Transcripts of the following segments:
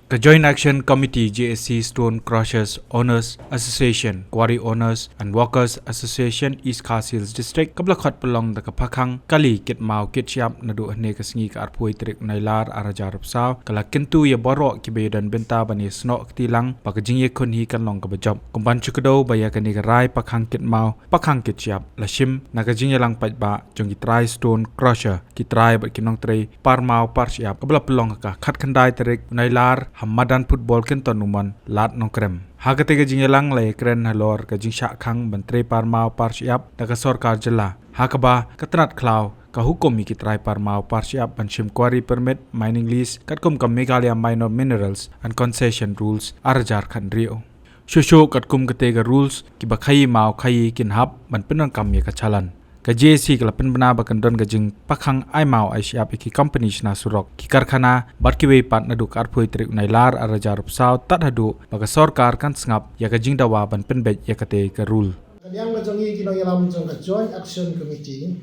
The Joint Action Committee JAC Stone Crushers Owners Association, Quarry Owners and Workers Association East Khartoum District kabla khat pelong da kaphakang kali kit mau kit Shyiap nadu hne ka sngi ka arpui trik nailar arajar sapsaw kala kintu ya borok ki bedan Bynta bani sno tilang pa ka Jingīakhun hi kan long ka bajop kumban chukdo baya ka ni ka rai pakhang kit mau pakhang kit Shyiap la Shim na ka Jingīalang pajba jong ki try stone crusher ki try ba kinong tray par mau par Shyiap kabla pelong ka khat khandai trik nailar Hamadan football ken tonuman lat nongkrem hagate ke Jingīalang lai kren halor ke Jingīakhun bantre par mau par Shyiap da ka sarkar jala Kaba katnat klaw ka hukum ki try par mau par Shyiap ban Shim quarry permit mining lease katkum kam Meghalaya minor minerals and concession rules arjar khan rio shosho katkum kate ga rules ki ba Khaïi mau Khaïi kin hab ban penang kam ye ka chalan ka JAC kala penbana bakan don gajing pakhang ai mau ai Shyiap ki company shna surok ki karkhana barkiwe pat nadu karphoi trik nailar arajar psaw tat hadu baga sarkar kan sngap ya ka jingdawa ban penbej ya kate ka rule kaliang ma jongi kino yalam jong ka Joint Action Committee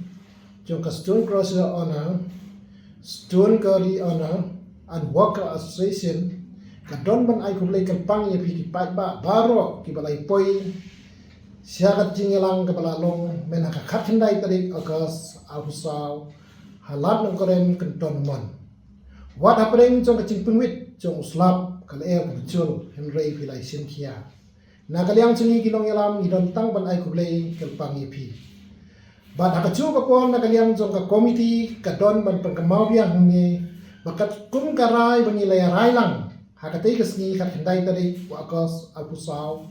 jong ka Stone Crusher Owner Stone Quarry Owner and Worker Association ka don ban ai kublai kan pang ya pi ki pat ba baro ki balai poi siagat Jingīalang kepala long menaka khatindai tarik agas alhusaw halat ng korem kenton mon what happening jong kacing penwit jong uslap kala air betul Henry pilai sinkia na kaliang sungi kilong yalam idon tang ban ai kublai kelpang ipi bat hakachu bakon na kaliang jong ka committee kadon ban pengkemau biang ni bakat kum karai bangilai railang hakatei kesni khatindai tarik agas alhusaw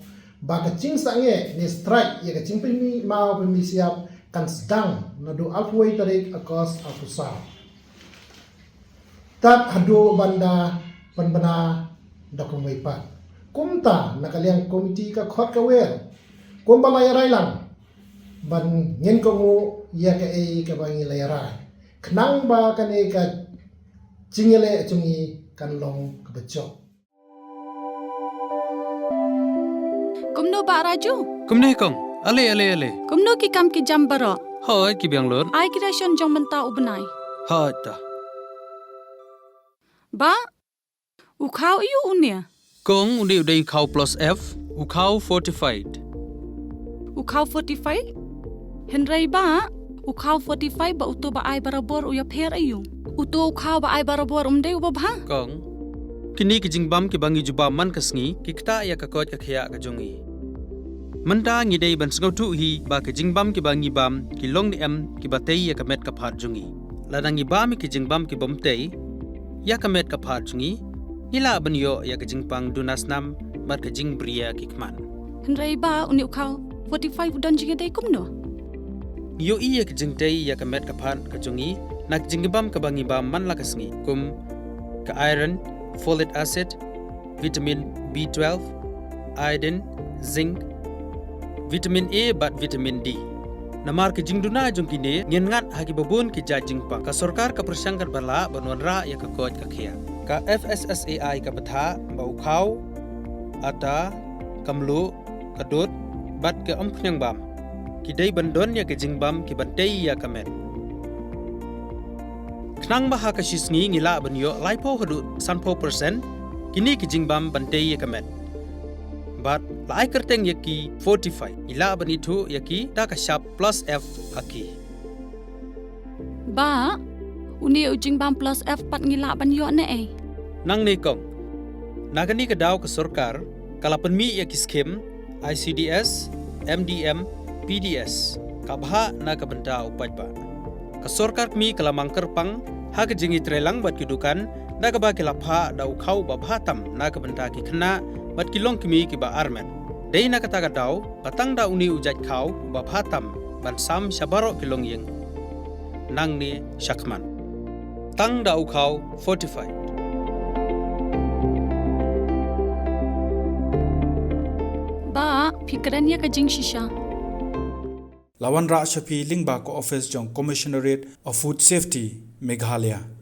Baka cing sange ni strike ya kacing pemi mau pemi Shyiap kan sedang nadu alfuai tarik akos alfusa. Tat hadu banda penbena dokumen pat. Kumta nakaliang komiti ka khot ka wer. Kumbalaya railang ban nyen kongu ya ka ka bangi layara. Knang ba kan ka cingele cungi kan long ka becok. Kumno ba raju? Kumne kong, ale. Kumno ki kam ki jam baro. Hoi ki biang lor. Ai creation jong menta ubnai. Hoi ta. Ba ukau yu unia. Kong undi udai ukau plus F, ukau fortified. Ukau 45? Henry ba ukau 45 ba uto ba ai barabor uya pher ayu. Uto ukau ba ai barabor umde ubabha. Kong kini ki jingbam ki bangi juba man kasngi ki kta ya ka kot ka khya ka jongi manda ngi dei ban sngau tu hi ba ki jingbam ki bangi bam ki long ni em ki batei ya ka met ka phat jongi ladangi bam ki jingbam ki bomtei ya ka met ka phat jongi ila ban yo ya ka jingpang dunas nam mat ka jingbria ki kman Henry ba uni ukau 45 don jinga dei kumno yo i ya ki jingtei ya ka met ka phat ka jongi nak jingbam ka bangi bam man la kasngi kum ka iron folic acid, vitamin B12, iodine, zinc, vitamin A bat vitamin D. Namar ke jingduna jongkine ngengat hagi babun ki jajingpa ka sarkar ka persangkar bala banwanra ya ka koj ka khia. Ka FSSAI ka batha ba ukhaw ata kamlu kadut bat ke amkhnyang bam. Ki dei bandon ya ke jingbam ki bantei ya kamet. Knang baha ka shisngi ngila banyo laipo hadu 100% kini ki jingbam bantei ya kamet. But lai kerteng yaki 45 ila banitu yaki da ka sharp plus F haki. Ba uni jingbam plus F pat ngila banyo ne eh. Nang ne kong nagani ka daw ka sarkar kala penmi yaki skim ICDS MDM PDS kabha na ka banta upajba. Ka sarkar mi kala mangker pang ha ka jingi trelang bat kidukan da ka ba kilapha da ukhau ba bhatam na ka banta ki khna bat kilong kimi ki ba armen dei na kata ka daw batang da uni ujat khau ba bhatam ban sam shabaro kilong yeng nang ni shakman tang da ukhau 45 Ba fikran ya ka jing shisha Lawan Ra Shafi Lingba ko office jong Commissionerate of Food Safety Meghalaya